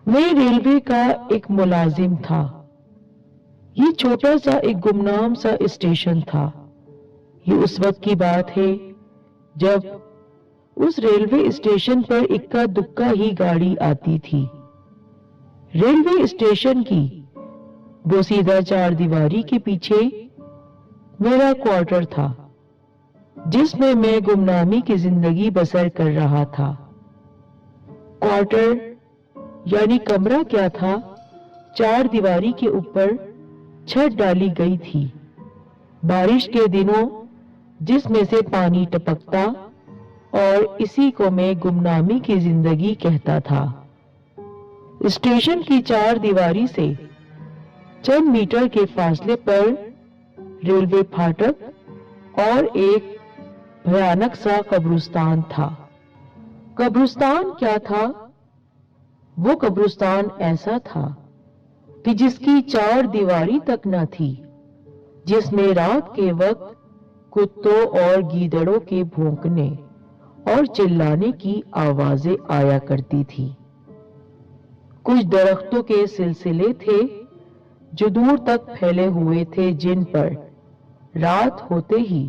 میں ریلوے کا ایک ملازم تھا۔ یہ چھوٹا سا ایک گمنام سا اسٹیشن تھا۔ یہ اس وقت کی بات ہے جب اس ریلوے اسٹیشن پر اکا دکا ہی گاڑی آتی تھی۔ ریلوے اسٹیشن کی بوسیدہ چار دیواری کے پیچھے میرا کوارٹر تھا، جس میں گمنامی کی زندگی بسر کر رہا تھا۔ کوارٹر یعنی کمرہ کیا تھا، چار دیواری کے اوپر چھت ڈالی گئی تھی۔ بارش کے دنوں جس میں سے پانی ٹپکتا اور اسی کو میں گمنامی کی زندگی کہتا تھا۔ اسٹیشن کی چار دیواری سے چند میٹر کے فاصلے پر ریلوے پھاٹک اور ایک بھیانک سا قبرستان تھا۔ قبرستان کیا تھا؟ وہ قبرستان ایسا تھا کہ جس کی چار دیواری تک نہ تھی، جس میں رات کے وقت کتوں اور گیدڑوں کے بھونکنے اور چلانے کی آوازیں آیا کرتی تھی۔ کچھ درختوں کے سلسلے تھے جو دور تک پھیلے ہوئے تھے، جن پر رات ہوتے ہی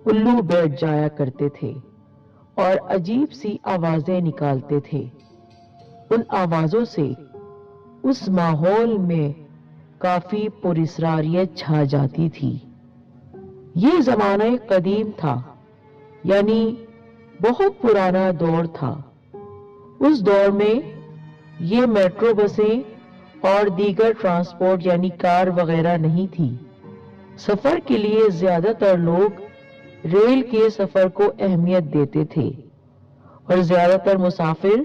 الو بیٹھ جایا کرتے تھے اور عجیب سی آوازیں نکالتے تھے۔ ان آوازوں سے اس ماحول میں کافی پراسراریت چھا جاتی تھی۔ یہ زمانہ قدیم تھا، یعنی بہت پرانا دور تھا۔ اس دور میں یہ میٹرو بسیں اور دیگر ٹرانسپورٹ یعنی کار وغیرہ نہیں تھی۔ سفر کے لیے زیادہ تر لوگ ریل کے سفر کو اہمیت دیتے تھے اور زیادہ تر مسافر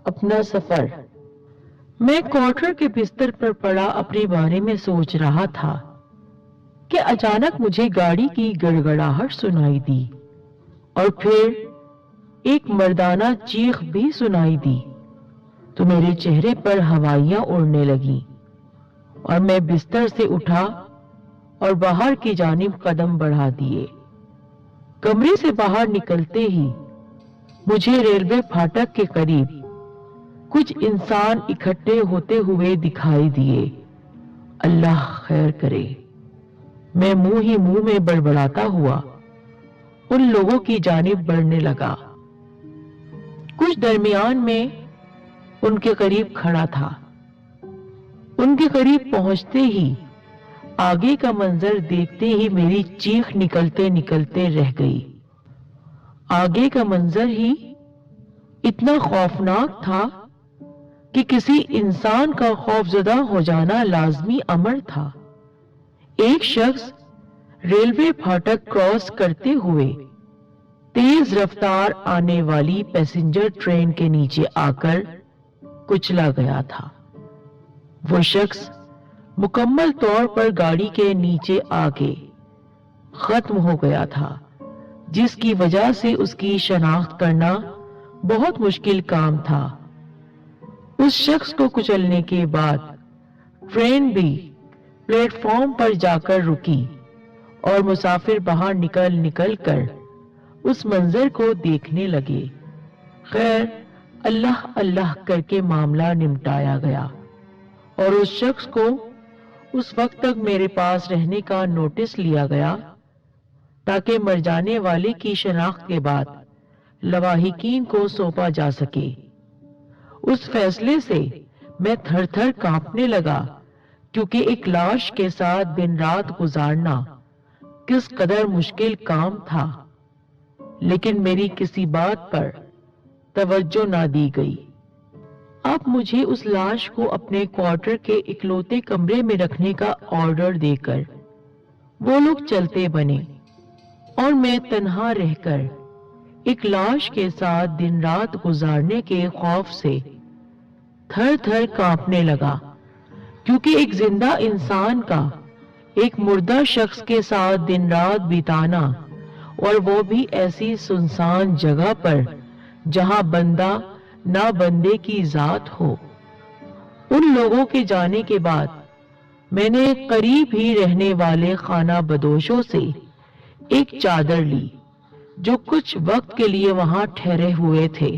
اپنا سفر۔ میں کوارٹر کے بستر پر پڑا اپنے بارے میں سوچ رہا تھا کہ اچانک مجھے گاڑی کی گڑگڑاہٹ سنائی دی اور پھر ایک مردانہ چیخ بھی سنائی دی تو میرے چہرے پر ہوائیاں اڑنے لگیں اور میں بستر سے اٹھا اور باہر کی جانب قدم بڑھا دیے۔ کمرے سے باہر نکلتے ہی مجھے ریلوے پھاٹک کے قریب کچھ انسان اکٹھے ہوتے ہوئے دکھائی دیے۔ اللہ خیر کرے، میں منہ ہی منہ میں بڑبڑاتا ہوا ان لوگوں کی جانب بڑھنے لگا۔ کچھ درمیان میں ان کے قریب کھڑا تھا۔ ان کے قریب پہنچتے ہی آگے کا منظر دیکھتے ہی میری چیخ نکلتے نکلتے رہ گئی۔ آگے کا منظر ہی اتنا خوفناک تھا کہ کسی انسان کا خوفزدہ ہو جانا لازمی امر تھا۔ ایک شخص ریلوے پھاٹک کراس کرتے ہوئے تیز رفتار آنے والی پیسنجر ٹرین کے نیچے آ کر کچلا گیا تھا۔ وہ شخص مکمل طور پر گاڑی کے نیچے آ کے ختم ہو گیا تھا، جس کی وجہ سے اس کی شناخت کرنا بہت مشکل کام تھا۔ اس شخص کو کچلنے کے بعد ٹرین بھی پلیٹ فارم پر جا کر رکی اور مسافر باہر نکل نکل کر اس منظر کو دیکھنے لگے۔ خیر، اللہ اللہ کر کے معاملہ نمٹایا گیا اور اس شخص کو اس وقت تک میرے پاس رہنے کا نوٹس لیا گیا تاکہ مر جانے والے کی شناخت کے بعد لواحقین کو سونپا جا سکے۔ اس فیصلے سے میں تھر تھر کانپنے لگا، کیونکہ ایک لاش کے ساتھ دن رات گزارنا کس قدر مشکل کام تھا، لیکن میری کسی بات پر توجہ نہ دی گئی۔ اب مجھے اس لاش کو اپنے کوارٹر کے اکلوتے کمرے میں رکھنے کا آرڈر دے کر وہ لوگ چلتے بنے اور میں تنہا رہ کر ایک لاش کے ساتھ دن رات گزارنے کے خوف سے تھر تھر کانپنے لگا، کیونکہ ایک زندہ انسان کا ایک مردہ شخص کے ساتھ دن رات بتانا، اور وہ بھی ایسی سنسان جگہ پر جہاں بندہ نہ بندے کی ذات ہو۔ ان لوگوں کے جانے کے بعد میں نے قریب ہی رہنے والے خانہ بدوشوں سے ایک چادر لی جو کچھ وقت کے لیے وہاں ٹھہرے ہوئے تھے۔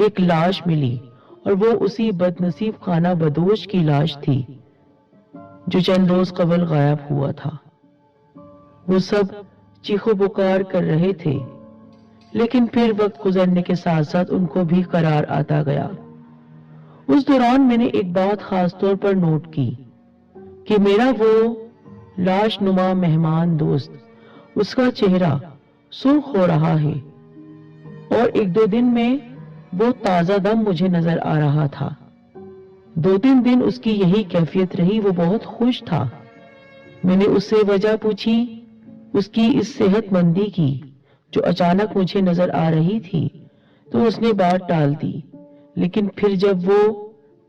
ایک لاش ملی اور وہ اسی بدنصیب خانہ بدوش کی لاش تھی جو چند روز قبل غائب ہوا تھا۔ وہ سب چیخو پکار کر رہے تھے، لیکن پھر وقت گزرنے کے ساتھ ساتھ ان کو بھی قرار آتا گیا۔ اس دوران میں نے ایک بات خاص طور پر نوٹ کی کہ میرا وہ لاش نما مہمان دوست، اس کا چہرہ سرخ ہو رہا ہے، اور ایک دو دن میں وہ تازہ دم مجھے نظر آ رہا تھا۔ 2-3 دن اس کی یہی کیفیت رہی، وہ بہت خوش تھا۔ میں نے اس سے وجہ پوچھی اس کی اس صحت مندی کی جو اچانک مجھے نظر آ رہی تھی، تو اس نے بات ٹال دی، لیکن پھر جب وہ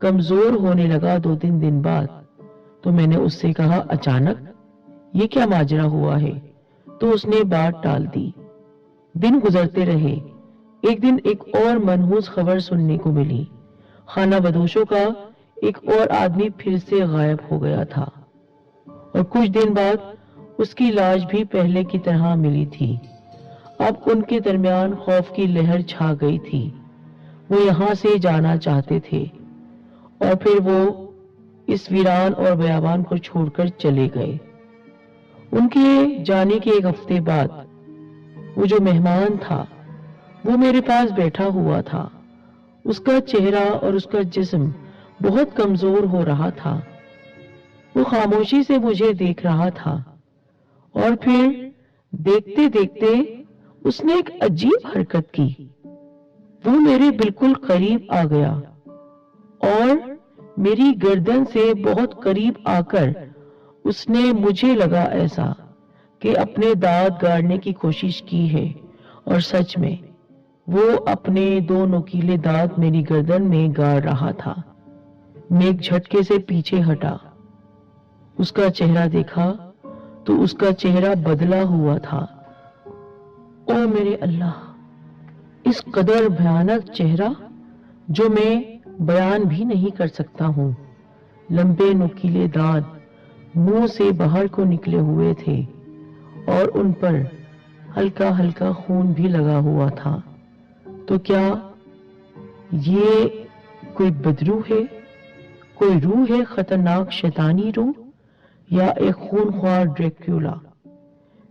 کمزور ہونے لگا 2-3 دن بعد، تو میں نے اس سے کہا اچانک یہ کیا ماجرا ہوا ہے، تو اس نے بات ٹال دی۔ دن گزرتے رہے۔ ایک دن ایک اور منحوس خبر سننے کو ملی، خانہ بدوشوں کا ایک اور آدمی پھر سے غائب ہو گیا تھا، اور کچھ دن بعد اس کی لاش بھی پہلے کی طرح ملی تھی۔ اب ان کے درمیان خوف کی لہر چھا گئی تھی۔ وہ یہاں سے جانا چاہتے تھے، اور پھر وہ اس ویران اور بیابان کو چھوڑ کر چلے گئے۔ ان کے جانے کے ایک ہفتے بعد وہ جو مہمان تھا وہ میرے پاس بیٹھا ہوا تھا۔ اس کا چہرہ اور اس کا جسم بہت کمزور ہو رہا تھا۔ وہ خاموشی سے مجھے دیکھ رہا تھا، اور پھر دیکھتے دیکھتے اس نے ایک عجیب حرکت کی۔ وہ میرے بالکل قریب آ گیا اور میری گردن سے بہت قریب آ کر اس نے مجھے لگا ایسا کہ اپنے دانت گاڑنے کی کوشش کی ہے، اور سچ میں وہ اپنے 2 نوکیلے دانت میری گردن میں گاڑ رہا تھا۔ میں ایک جھٹکے سے پیچھے ہٹا، اس کا چہرہ دیکھا تو اس کا چہرہ بدلا ہوا تھا۔ او میرے اللہ! اس قدر بھیانک چہرہ جو میں بیان بھی نہیں کر سکتا ہوں۔ لمبے نوکیلے دانت منہ سے باہر کو نکلے ہوئے تھے، اور ان پر ہلکا ہلکا خون بھی لگا ہوا تھا۔ تو کیا یہ کوئی بدروح ہے، کوئی روح ہے، خطرناک شیطانی روح، یا ایک خونخوار ڈریکولا؟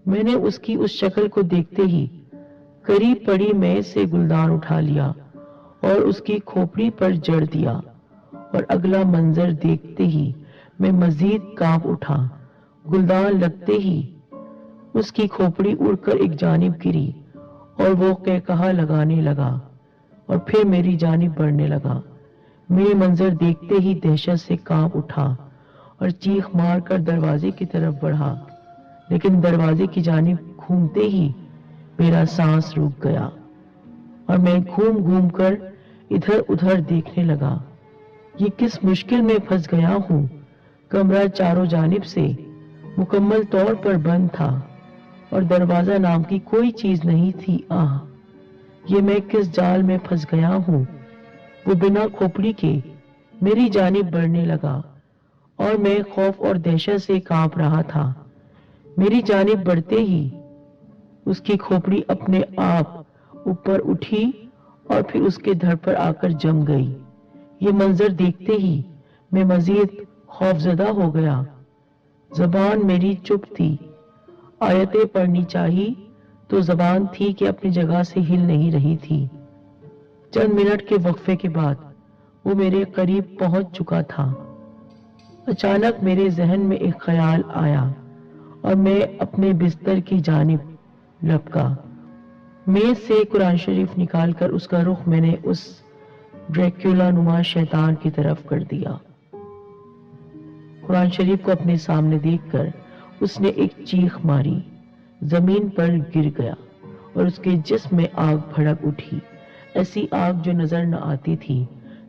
میں نے اس کی اس شکل کو دیکھتے ہی قریب پڑی میز سے گلدان اٹھا لیا اور اس کی کھوپڑی پر جڑ دیا، اور اگلا منظر دیکھتے ہی میں مزید کانپ اٹھا۔ گلدان لگتے ہی اس کی کھوپڑی اڑ کر ایک جانب گری، اور وہ قہقہا لگانے لگا اور پھر میری جانب بڑھنے لگا۔ میں منظر دیکھتے ہی دہشت سے کانپ اٹھا اور چیخ مار کر دروازے کی طرف بڑھا، لیکن دروازے کی جانب گھومتے ہی میرا سانس رک گیا، اور میں گھوم گھوم کر ادھر ادھر دیکھنے لگا۔ یہ کس مشکل میں پھنس گیا ہوں۔ کمرہ چاروں جانب سے مکمل طور پر بند تھا، اور دروازہ نام کی کوئی چیز نہیں تھی۔ آہ! یہ میں کس جال میں پھنس گیا ہوں۔ وہ بنا کھوپڑی کے میری جانب بڑھنے لگا، اور میں خوف اور دہشت سے کانپ رہا تھا۔ میری جانب بڑھتے ہی اس کی کھوپڑی اپنے آپ اوپر اٹھی اور پھر اس کے دھڑ پر آ کر جم گئی۔ یہ منظر دیکھتے ہی میں مزید خوفزدہ ہو گیا۔ زبان میری چپ تھی۔ آیتیں پڑھنی چاہی تو زبان تھی کہ اپنی جگہ سے ہل نہیں رہی تھی۔ چند منٹ کے وقفے کے بعد وہ میرے قریب پہنچ چکا تھا۔ اچانک میرے ذہن میں ایک خیال آیا، اور میں اپنے بستر کی جانب لپکا۔ میز سے قرآن شریف نکال کر اس کا رخ میں نے اس ڈریکولا نما شیطان کی طرف کر دیا۔ قرآن شریف کو اپنے سامنے دیکھ کر اس نے ایک چیخ ماری، زمین پر گر گیا، اور اس کے جسم میں آگ بھڑک اٹھی، ایسی آگ جو نظر نہ آتی تھی،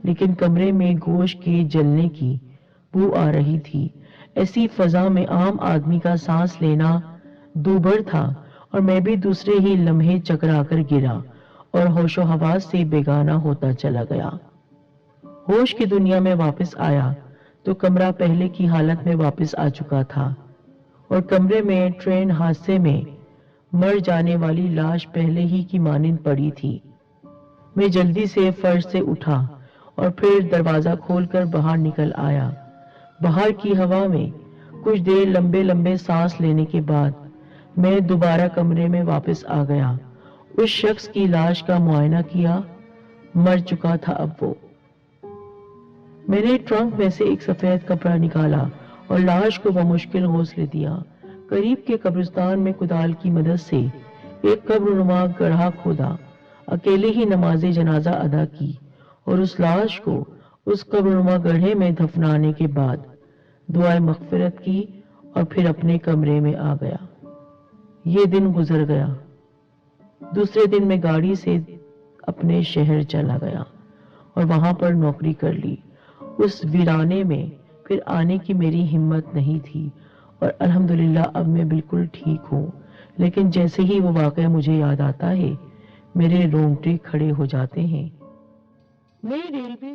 لیکن کمرے میں گوشت کے جلنے کی بو آ رہی تھی۔ ایسی فضا میں عام آدمی کا سانس لینا دوبھر تھا، اور میں بھی دوسرے ہی لمحے چکرا کر گرا اور ہوش و حواس سے بیگانہ ہوتا چلا گیا۔ ہوش کی دنیا میں واپس آیا تو کمرہ پہلے کی حالت میں واپس آ چکا تھا، اور کمرے میں ٹرین حادثے میں مر جانے والی لاش پہلے ہی کی مانند پڑی تھی۔ میں جلدی سے فرش سے اٹھا اور پھر دروازہ کھول کر باہر نکل آیا۔ باہر کی ہوا میں کچھ دیر لمبے لمبے سانس لینے کے بعد میں دوبارہ کمرے میں واپس آ گیا۔ اس شخص کی لاش کا معائنہ کیا، مر چکا تھا اب وہ۔ میں نے ٹرنک میں سے ایک سفید کپڑا نکالا اور لاش کو بمشکل غسل دیا۔ قریب کے قبرستان میں کدال کی مدد سے ایک قبر نما گڑھا کھودا، اکیلے ہی نماز جنازہ ادا کی اور اس لاش کو اس قبر نما گڑھے میں دفنانے کے بعد دعائے مغفرت کی اور پھر اپنے کمرے میں آ گیا۔ یہ دن گزر گیا۔ دوسرے دن میں گاڑی سے اپنے شہر چلا گیا اور وہاں پر نوکری کر لی۔ اس ویرانے میں پھر آنے کی میری ہمت نہیں تھی اور الحمدللہ اب میں بالکل ٹھیک ہوں، لیکن جیسے ہی وہ واقعہ مجھے یاد آتا ہے میرے رونگٹے کھڑے ہو جاتے ہیں۔ میں ریلوے